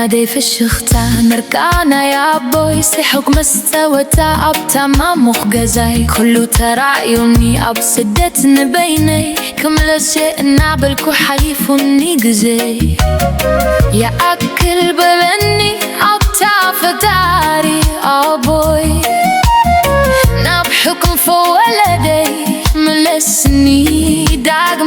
يدي في الشختان مركانا يا بوي سحق مستوتا أبتا مخ جزاي كله ترى عيوني أبسدت نبيني كمل شيء نعبلكو حليفوني جزاي يا أكل بلني أبتا فتاري أبوي نبحكم فولدي ملسني داغ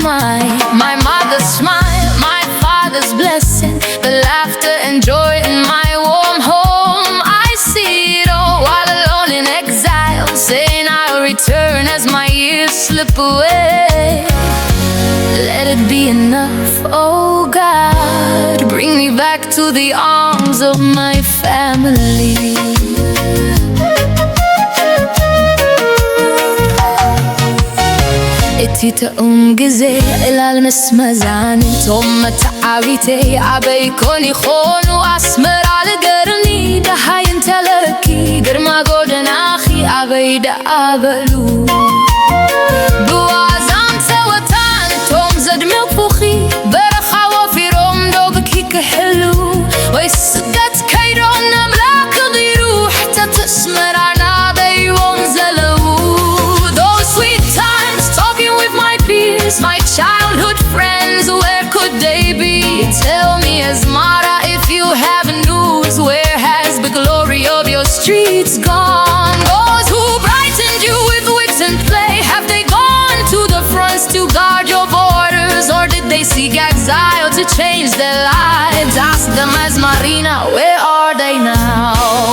my mother's smile, my father's blessing, the laughter and joy in my warm home. I see it all while alone in exile, saying I'll return as my years slip away. Let it be enough, oh God, bring me back to the arms of my family. إتي تقوم جزي إلى المسمزان ثم تعبيتي عبيكوني خون وأسمر على قرني ده هاي انت لكي قرما قودن أخي عبيد أبلو بوازان سوتان توم زد مفوخي برخا وفي روم دو بكي كحلو ويسدت كيرون نملاك ضيرو حتى تسمر عنا دي ونزلو those sweet times talking with my peers, my childhood friends, where could they be? Tell me, Asmara, if you have news, where has the glory of your streets gone? Those who brightened you with wit and play, have they gone to the fronts to guard your borders, or did they seek exile to change their lives? Ask them, Asmarina, where are they now?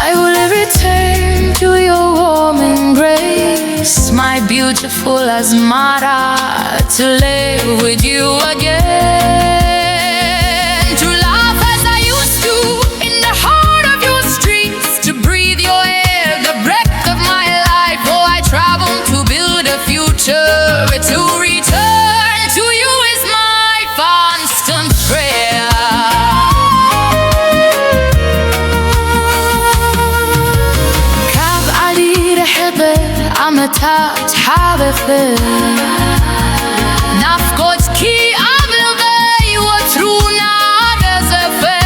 I will return to your warm embrace, my beautiful Asmara, to live with you again, to laugh as I used to in the heart of your streets, to breathe your air, the breath of my life. Oh, I travel to build a future, to return to you is my constant prayer. عمتات حابخي نفقد كي أبلغي وترونا بزفي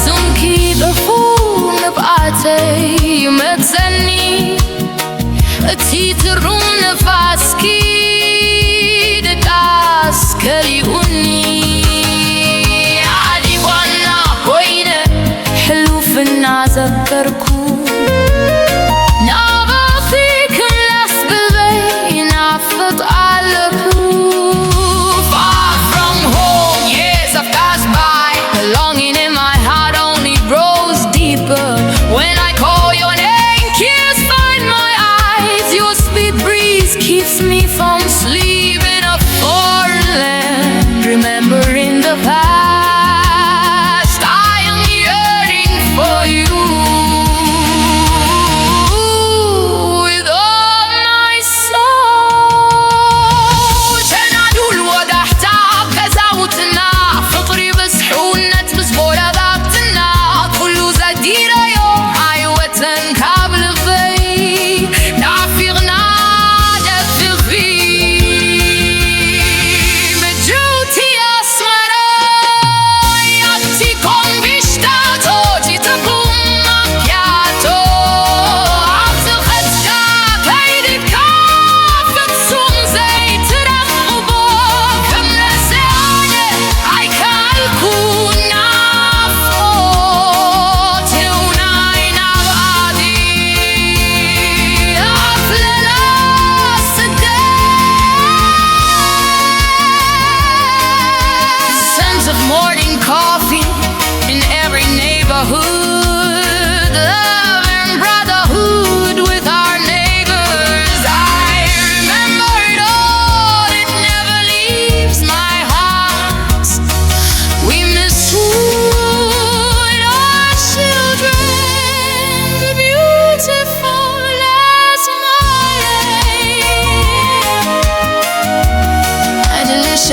سمكي بفون بقاتي متزني تيترون فاسكي دكاس كليوني عادي وانا وينه حلو في الناس أذكركو keeps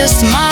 just my